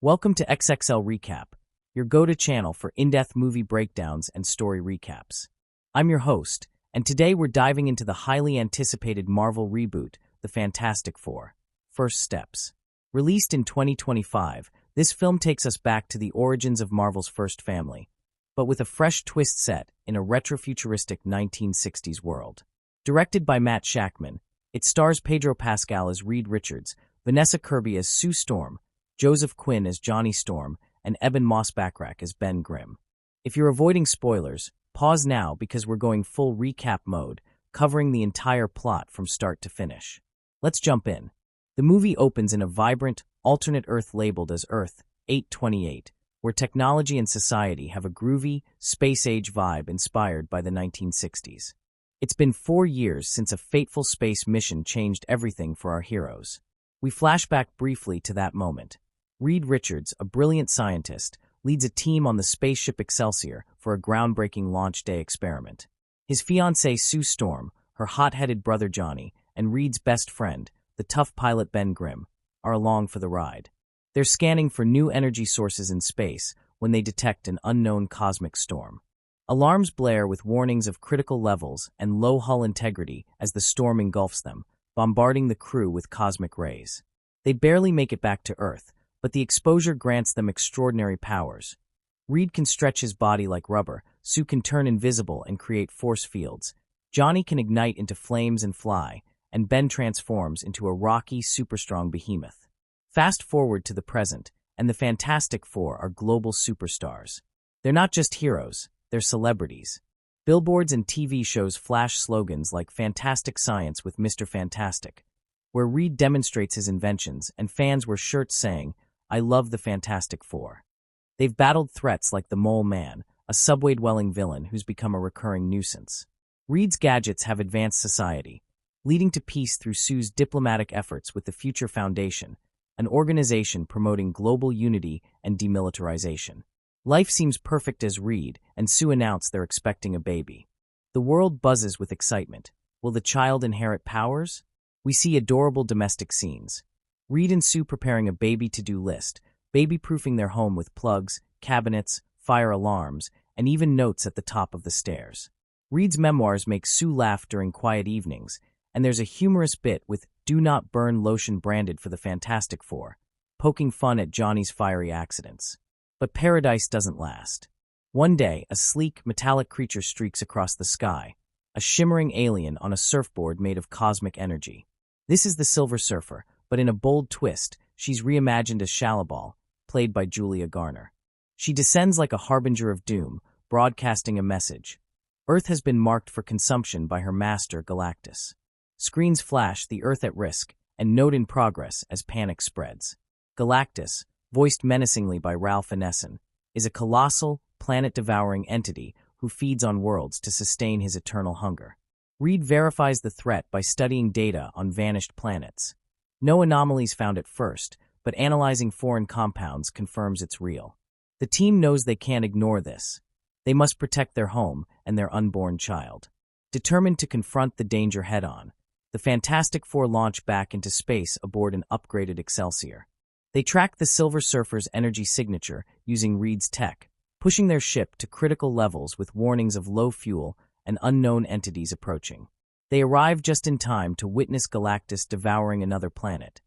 Welcome to XXL Recap, your go-to channel for in-depth movie breakdowns and story recaps. I'm your host, and today we're diving into the highly anticipated Marvel reboot, The Fantastic Four: First Steps. Released in 2025, this film takes us back to the origins of Marvel's first family, but with a fresh twist set in a retrofuturistic 1960s world. Directed by Matt Shakman, it stars Pedro Pascal as Reed Richards, Vanessa Kirby as Sue Storm, Joseph Quinn as Johnny Storm, and Eben Moss-Backrack as Ben Grimm. If you're avoiding spoilers, pause now because we're going full recap mode, covering the entire plot from start to finish. Let's jump in. The movie opens in a vibrant, alternate Earth labeled as Earth 828, where technology and society have a groovy, space-age vibe inspired by the 1960s. It's been 4 years since a fateful space mission changed everything for our heroes. We flash back briefly to that moment. Reed Richards, a brilliant scientist, leads a team on the spaceship Excelsior for a groundbreaking launch day experiment. His fiancée Sue Storm, her hot-headed brother Johnny, and Reed's best friend, the tough pilot Ben Grimm, are along for the ride. They're scanning for new energy sources in space when they detect an unknown cosmic storm. Alarms blare with warnings of critical levels and low hull integrity as the storm engulfs them, bombarding the crew with cosmic rays. They barely make it back to Earth, but the exposure grants them extraordinary powers. Reed can stretch his body like rubber, Sue can turn invisible and create force fields, Johnny can ignite into flames and fly, and Ben transforms into a rocky, super-strong behemoth. Fast forward to the present, and the Fantastic Four are global superstars. They're not just heroes, they're celebrities. Billboards and TV shows flash slogans like "Fantastic Science with Mr. Fantastic," where Reed demonstrates his inventions, and fans wear shirts saying, "I love the Fantastic Four." They've battled threats like the Mole Man, a subway-dwelling villain who's become a recurring nuisance. Reed's gadgets have advanced society, leading to peace through Sue's diplomatic efforts with the Future Foundation, an organization promoting global unity and demilitarization. Life seems perfect as Reed and Sue announce they're expecting a baby. The world buzzes with excitement. Will the child inherit powers? We see adorable domestic scenes. Reed and Sue preparing a baby to-do list, baby-proofing their home with plugs, cabinets, fire alarms, and even notes at the top of the stairs. Reed's memoirs make Sue laugh during quiet evenings, and there's a humorous bit with "Do Not Burn" lotion branded for the Fantastic Four, poking fun at Johnny's fiery accidents. But paradise doesn't last. One day, a sleek, metallic creature streaks across the sky, a shimmering alien on a surfboard made of cosmic energy. This is the Silver Surfer, but in a bold twist, she's reimagined as Shallabal, played by Julia Garner. She descends like a harbinger of doom, broadcasting a message. Earth has been marked for consumption by her master, Galactus. Screens flash "The Earth at Risk" and "Note in Progress" as panic spreads. Galactus, voiced menacingly by Ralph Ineson, is a colossal, planet-devouring entity who feeds on worlds to sustain his eternal hunger. Reed verifies the threat by studying data on vanished planets. No anomalies found at first, but analyzing foreign compounds confirms it's real. The team knows they can't ignore this. They must protect their home and their unborn child. Determined to confront the danger head-on, the Fantastic Four launch back into space aboard an upgraded Excelsior. They track the Silver Surfer's energy signature using Reed's tech, pushing their ship to critical levels with warnings of low fuel and unknown entities approaching. They arrive just in time to witness Galactus devouring another planet,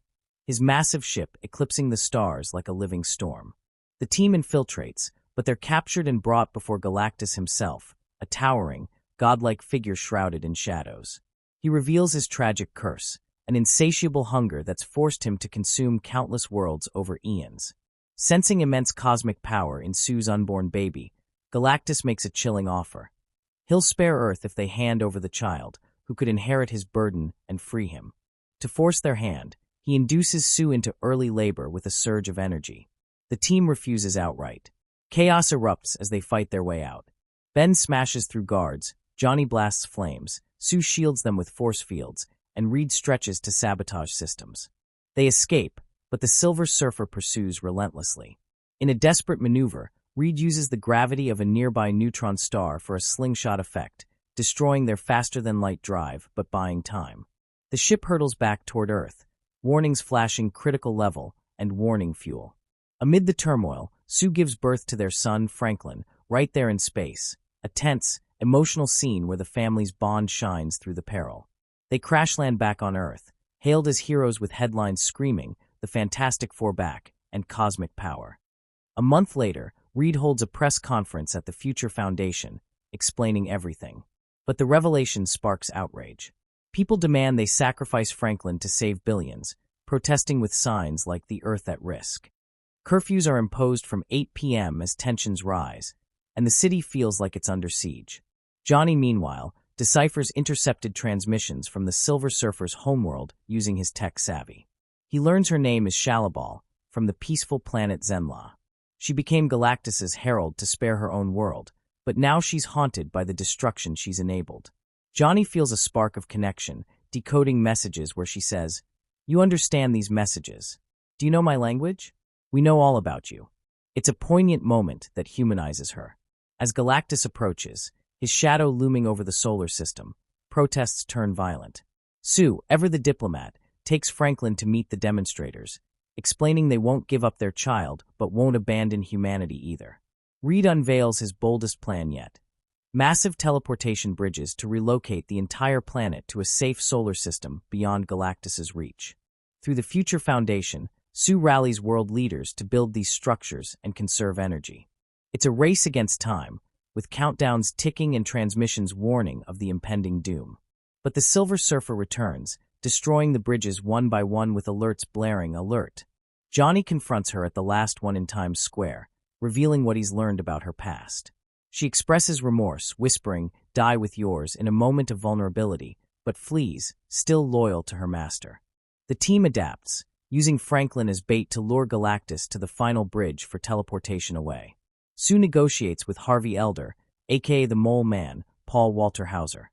his massive ship eclipsing the stars like a living storm. The team infiltrates, but they're captured and brought before Galactus himself, a towering, godlike figure shrouded in shadows. He reveals his tragic curse, an insatiable hunger that's forced him to consume countless worlds over eons. Sensing immense cosmic power in Sue's unborn baby, Galactus makes a chilling offer. He'll spare Earth if they hand over the child, who could inherit his burden and free him. To force their hand, he induces Sue into early labor with a surge of energy. The team refuses outright. Chaos erupts as they fight their way out. Ben smashes through guards, Johnny blasts flames, Sue shields them with force fields, and Reed stretches to sabotage systems. They escape, but the Silver Surfer pursues relentlessly. In a desperate maneuver, Reed uses the gravity of a nearby neutron star for a slingshot effect, destroying their faster-than-light drive but buying time. The ship hurtles back toward Earth, warnings flashing critical level and warning fuel. Amid the turmoil, Sue gives birth to their son, Franklin, right there in space, a tense, emotional scene where the family's bond shines through the peril. They crash land back on Earth, hailed as heroes with headlines screaming, "The Fantastic Four back," and "Cosmic Power." A month later, Reed holds a press conference at the Future Foundation, explaining everything. But the revelation sparks outrage. People demand they sacrifice Franklin to save billions, protesting with signs like "The Earth at Risk." Curfews are imposed from 8 p.m. as tensions rise, and the city feels like it's under siege. Johnny, meanwhile, deciphers intercepted transmissions from the Silver Surfer's homeworld using his tech savvy. He learns her name is Shalabal, from the peaceful planet Zenla. She became Galactus's herald to spare her own world, but now she's haunted by the destruction she's enabled. Johnny feels a spark of connection, decoding messages where she says, "You understand these messages. Do you know my language? We know all about you." It's a poignant moment that humanizes her. As Galactus approaches, his shadow looming over the solar system, protests turn violent. Sue, ever the diplomat, takes Franklin to meet the demonstrators, explaining they won't give up their child but won't abandon humanity either. Reed unveils his boldest plan yet: massive teleportation bridges to relocate the entire planet to a safe solar system beyond Galactus's reach. Through the Future Foundation, Sue rallies world leaders to build these structures and conserve energy. It's a race against time, with countdowns ticking and transmissions warning of the impending doom. But the Silver Surfer returns, destroying the bridges one by one with alerts blaring "Alert." Johnny confronts her at the last one in Times Square, revealing what he's learned about her past. She expresses remorse, whispering, "Die with yours," in a moment of vulnerability, but flees, still loyal to her master. The team adapts, using Franklin as bait to lure Galactus to the final bridge for teleportation away. Sue negotiates with Harvey Elder, aka the Mole Man, Paul Walter Hauser,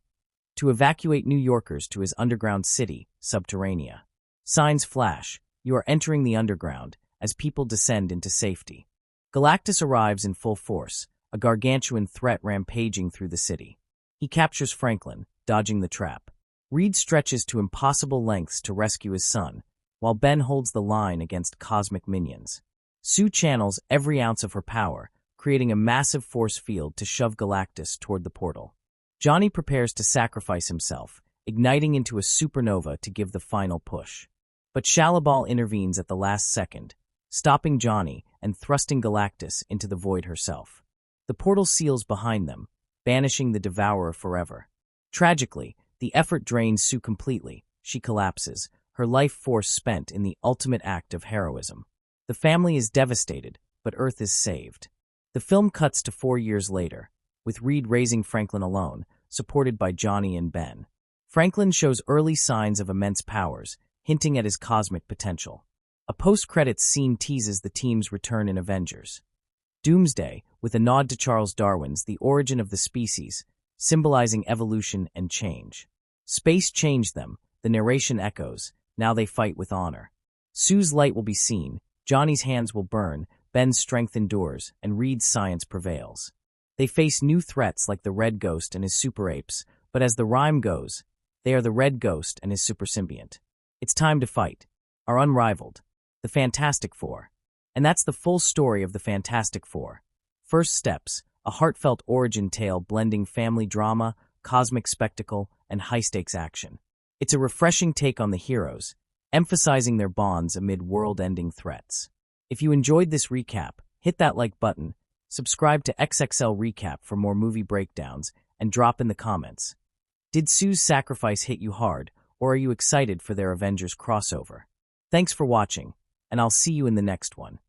to evacuate New Yorkers to his underground city, Subterranea. Signs flash, "You are entering the underground," as people descend into safety. Galactus arrives in full force, a gargantuan threat rampaging through the city. He captures Franklin, dodging the trap. Reed stretches to impossible lengths to rescue his son, while Ben holds the line against cosmic minions. Sue channels every ounce of her power, creating a massive force field to shove Galactus toward the portal. Johnny prepares to sacrifice himself, igniting into a supernova to give the final push. But Shalabal intervenes at the last second, stopping Johnny and thrusting Galactus into the void herself. The portal seals behind them, banishing the Devourer forever. Tragically, the effort drains Sue completely. She collapses, her life force spent in the ultimate act of heroism. The family is devastated, but Earth is saved. The film cuts to 4 years later, with Reed raising Franklin alone, supported by Johnny and Ben. Franklin shows early signs of immense powers, hinting at his cosmic potential. A post-credits scene teases the team's return in Avengers. Doomsday, with a nod to Charles Darwin's The Origin of the Species, symbolizing evolution and change. Space changed them, the narration echoes, now they fight with honor. Sue's light will be seen, Johnny's hands will burn, Ben's strength endures, and Reed's science prevails. They face new threats like the Red Ghost and his super apes, but as the rhyme goes, they are the Red Ghost and his super symbiont. It's time to fight. Are unrivaled. The Fantastic Four. And that's the full story of the Fantastic Four. First Steps, a heartfelt origin tale blending family drama, cosmic spectacle, and high-stakes action. It's a refreshing take on the heroes, emphasizing their bonds amid world-ending threats. If you enjoyed this recap, hit that like button, subscribe to XXL Recap for more movie breakdowns, and drop in the comments. Did Sue's sacrifice hit you hard, or are you excited for their Avengers crossover? Thanks for watching, and I'll see you in the next one.